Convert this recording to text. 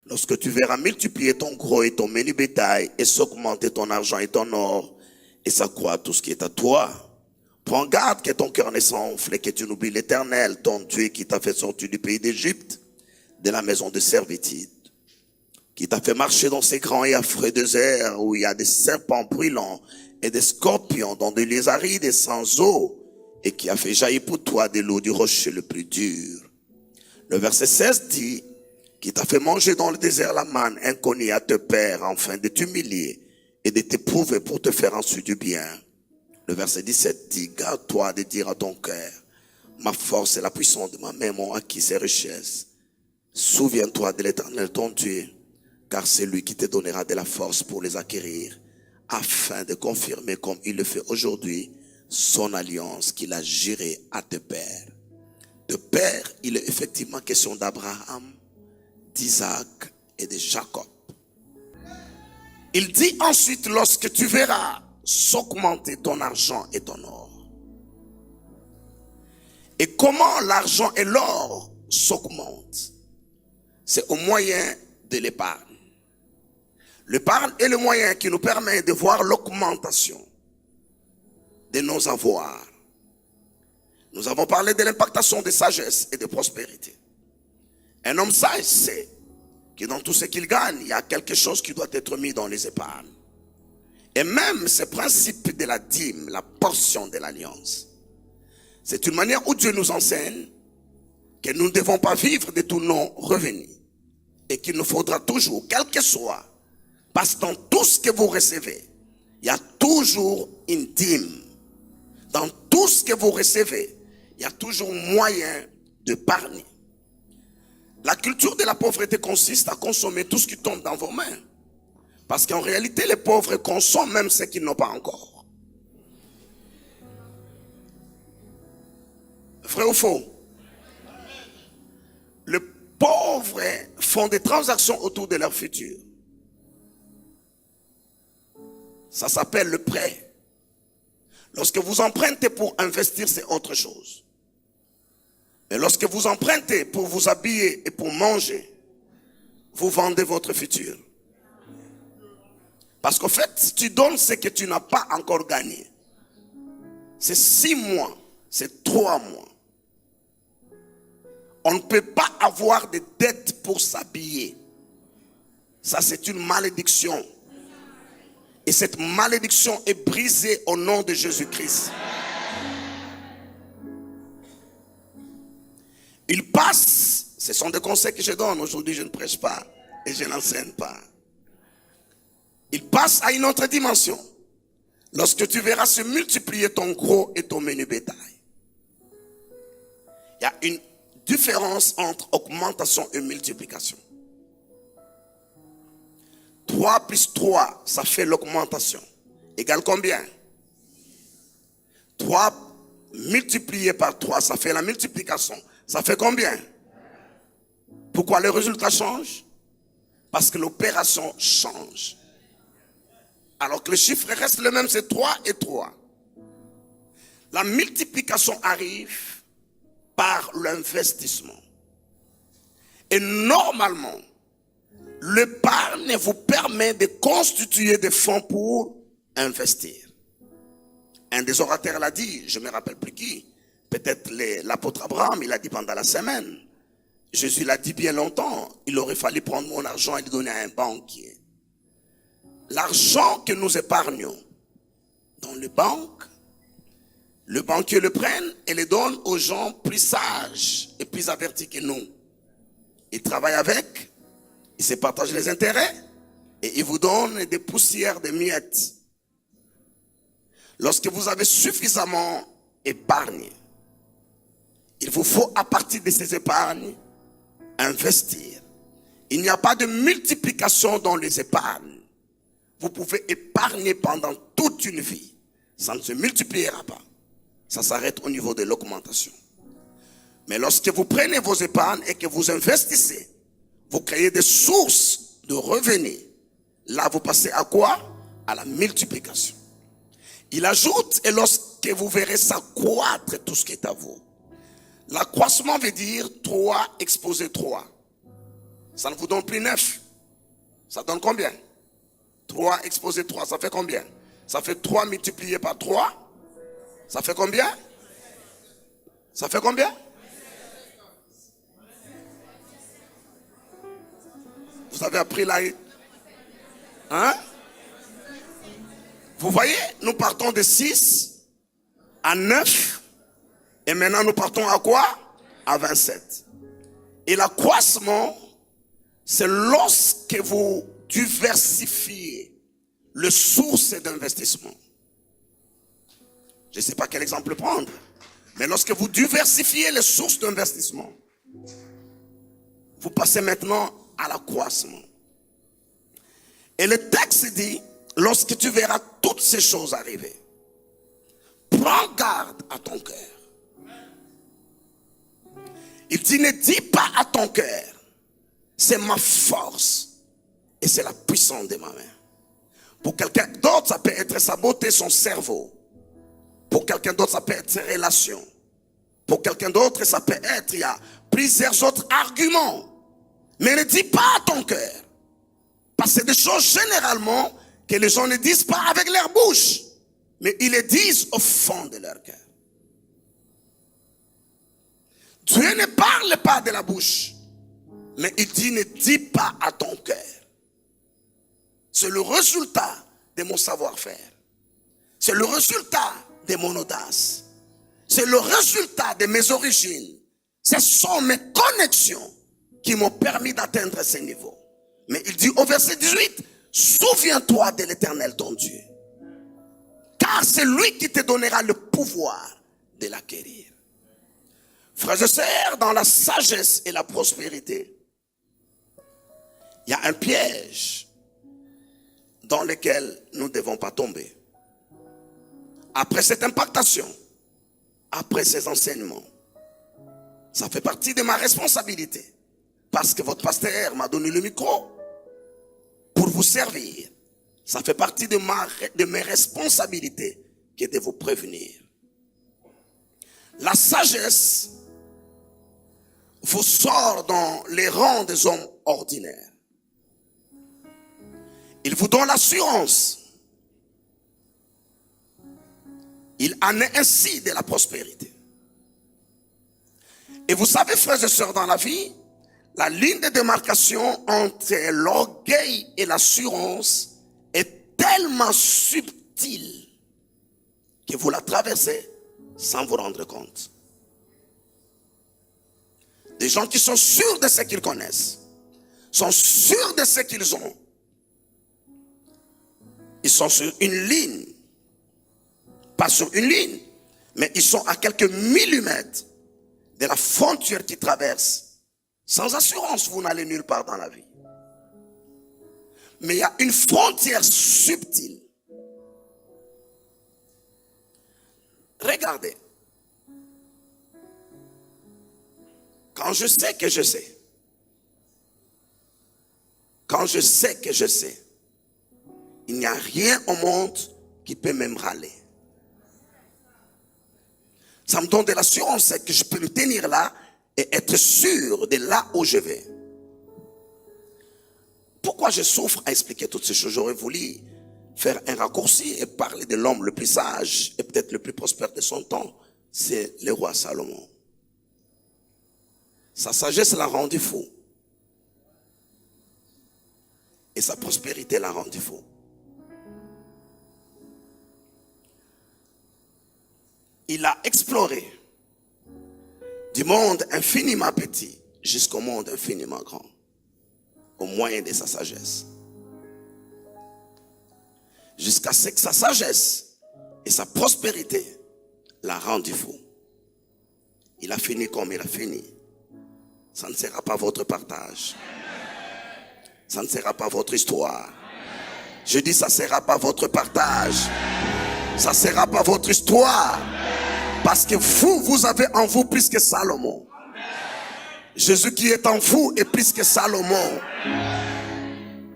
Lorsque tu verras multiplier ton gros et ton menu bétail et s'augmenter ton argent et ton or et s'accroître tout ce qui est à toi, prends garde que ton cœur ne s'enfle et que tu n'oublies l'Éternel, ton Dieu qui t'a fait sortir du pays d'Égypte, de la maison de servitude, qui t'a fait marcher dans ces grands et affreux déserts où il y a des serpents brûlants et des scorpions dans des lieux arides et sans eau, et qui a fait jaillir pour toi de l'eau du rocher le plus dur. Le verset 16 dit, qui t'a fait manger dans le désert la manne inconnue à tes pères, afin de t'humilier et de t'éprouver pour te faire ensuite du bien. Le verset 17 dit, garde-toi de dire à ton cœur, ma force et la puissance de ma main m'ont acquis ces richesses. Souviens-toi de l'Éternel ton Dieu, car c'est lui qui te donnera de la force pour les acquérir, afin de confirmer comme il le fait aujourd'hui, son alliance qu'il a jurée à tes pères. De père, il est effectivement question d'Abraham, d'Isaac et de Jacob. Il dit ensuite, lorsque tu verras s'augmenter ton argent et ton or. Et comment l'argent et l'or s'augmentent? C'est au moyen de l'épargne. L'épargne est le moyen qui nous permet de voir l'augmentation de nos avoirs. Nous avons parlé de l'impactation de sagesse et de prospérité. Un homme sage sait que dans tout ce qu'il gagne, il y a quelque chose qui doit être mis dans les épargnes. Et même ce principe de la dîme, la portion de l'alliance, c'est une manière où Dieu nous enseigne que nous ne devons pas vivre de tous nos revenus et qu'il nous faudra toujours, quel que soit, parce que dans tout ce que vous recevez, il y a toujours une dîme. Dans tout ce que vous recevez, il y a toujours moyen d'épargner. La culture de la pauvreté consiste à consommer tout ce qui tombe dans vos mains. Parce qu'en réalité, les pauvres consomment même ce qu'ils n'ont pas encore. Vrai ou faux? Les pauvres font des transactions autour de leur futur. Ça s'appelle le prêt. Lorsque vous empruntez pour investir, c'est autre chose. Mais lorsque vous empruntez pour vous habiller et pour manger, vous vendez votre futur. Parce qu'en fait, tu donnes ce que tu n'as pas encore gagné. C'est 6 mois, c'est 3 mois. On ne peut pas avoir de dettes pour s'habiller. Ça, c'est une malédiction. Et cette malédiction est brisée au nom de Jésus-Christ. Il passe, ce sont des conseils que je donne. Aujourd'hui, je ne prêche pas et je n'enseigne pas. Il passe à une autre dimension. Lorsque tu verras se multiplier ton gros et ton menu bétail. Il y a une différence entre augmentation et multiplication. 3 plus 3, ça fait l'augmentation. Égale combien? 3 multiplié par 3, ça fait la multiplication. Ça fait combien? Pourquoi le résultat change? Parce que l'opération change. Alors que le chiffre reste le même, c'est 3 et 3. La multiplication arrive par l'investissement. Et normalement, l'épargne vous permet de constituer des fonds pour investir. Un des orateurs l'a dit, je ne me rappelle plus qui. Peut-être l'apôtre Abraham, il a dit pendant la semaine. Jésus l'a dit bien longtemps. Il aurait fallu prendre mon argent et le donner à un banquier. L'argent que nous épargnons dans les banques, le banquier le prenne et le donne aux gens plus sages et plus avertis que nous. Ils travaillent avec, ils se partagent les intérêts et ils vous donnent des poussières, des miettes. Lorsque vous avez suffisamment épargné, il vous faut à partir de ces épargnes investir. Il n'y a pas de multiplication dans les épargnes. Vous pouvez épargner pendant toute une vie. Ça ne se multipliera pas. Ça s'arrête au niveau de l'augmentation. Mais lorsque vous prenez vos épargnes et que vous investissez, vous créez des sources de revenus. Là, vous passez à quoi? À la multiplication. Il ajoute, et lorsque vous verrez s'accroître tout ce qui est à vous. L'accroissement veut dire 3 exposé 3. Ça ne vous donne plus 9. Ça donne combien? 3 exposé 3, ça fait combien? Ça fait 3 multiplié par 3. Ça fait combien? Ça fait combien? Vous avez appris là? Hein? Vous voyez, nous partons de 6 à 9. Et maintenant nous partons à quoi? À 27. Et l'accroissement, c'est lorsque vous diversifiez les sources d'investissement. Je ne sais pas quel exemple prendre, mais lorsque vous diversifiez les sources d'investissement, vous passez maintenant à l'accroissement. Et le texte dit, lorsque tu verras toutes ces choses arriver, prends garde à ton cœur. Il dit, ne dis pas à ton cœur, c'est ma force et c'est la puissance de ma main. Pour quelqu'un d'autre, ça peut être sa beauté, son cerveau. Pour quelqu'un d'autre, ça peut être ses relations. Pour quelqu'un d'autre, ça peut être, il y a plusieurs autres arguments. Mais ne dis pas à ton cœur. Parce que c'est des choses généralement que les gens ne disent pas avec leur bouche. Mais ils les disent au fond de leur cœur. Dieu ne parle pas de la bouche. Mais il dit, ne dis pas à ton cœur. C'est le résultat de mon savoir-faire. C'est le résultat de mon audace. C'est le résultat de mes origines. Ce sont mes connexions qui m'ont permis d'atteindre ce niveau. Mais il dit au verset 18, souviens-toi de l'Éternel ton Dieu. Car c'est lui qui te donnera le pouvoir de l'acquérir. Frères et sœurs, dans la sagesse et la prospérité, il y a un piège dans lequel nous ne devons pas tomber. Après cette impactation, après ces enseignements, ça fait partie de ma responsabilité. Parce que votre pasteur m'a donné le micro pour vous servir. Ça fait partie de mes responsabilités que de vous prévenir. La sagesse vous sort dans les rangs des hommes ordinaires. Il vous donne l'assurance. Il en est ainsi de la prospérité. Et vous savez, frères et sœurs, dans la vie, la ligne de démarcation entre l'orgueil et l'assurance est tellement subtile que vous la traversez sans vous rendre compte. Des gens qui sont sûrs de ce qu'ils connaissent, sont sûrs de ce qu'ils ont. Ils sont sur une ligne, pas sur une ligne, mais ils sont à quelques millimètres de la frontière qui traverse. Sans assurance, vous n'allez nulle part dans la vie. Mais il y a une frontière subtile. Regardez. Quand je sais que je sais. Quand je sais que je sais. Il n'y a rien au monde qui peut même râler. Ça me donne de l'assurance, c'est que je peux me tenir là et être sûr de là où je vais. Pourquoi je souffre à expliquer toutes ces choses? J'aurais voulu faire un raccourci et parler de l'homme le plus sage et peut-être le plus prospère de son temps. C'est le roi Salomon. Sa sagesse l'a rendu fou. Et sa prospérité l'a rendu fou. Il a exploré du monde infiniment petit jusqu'au monde infiniment grand, au moyen de sa sagesse. Jusqu'à ce que sa sagesse et sa prospérité l'a rendu fou. Il a fini comme il a fini. Ça ne sera pas votre partage. Ça ne sera pas votre histoire. Je dis ça ne sera pas votre partage. Ça ne sera pas votre histoire. Parce que vous avez en vous plus que Salomon. Jésus qui est en vous est plus que Salomon.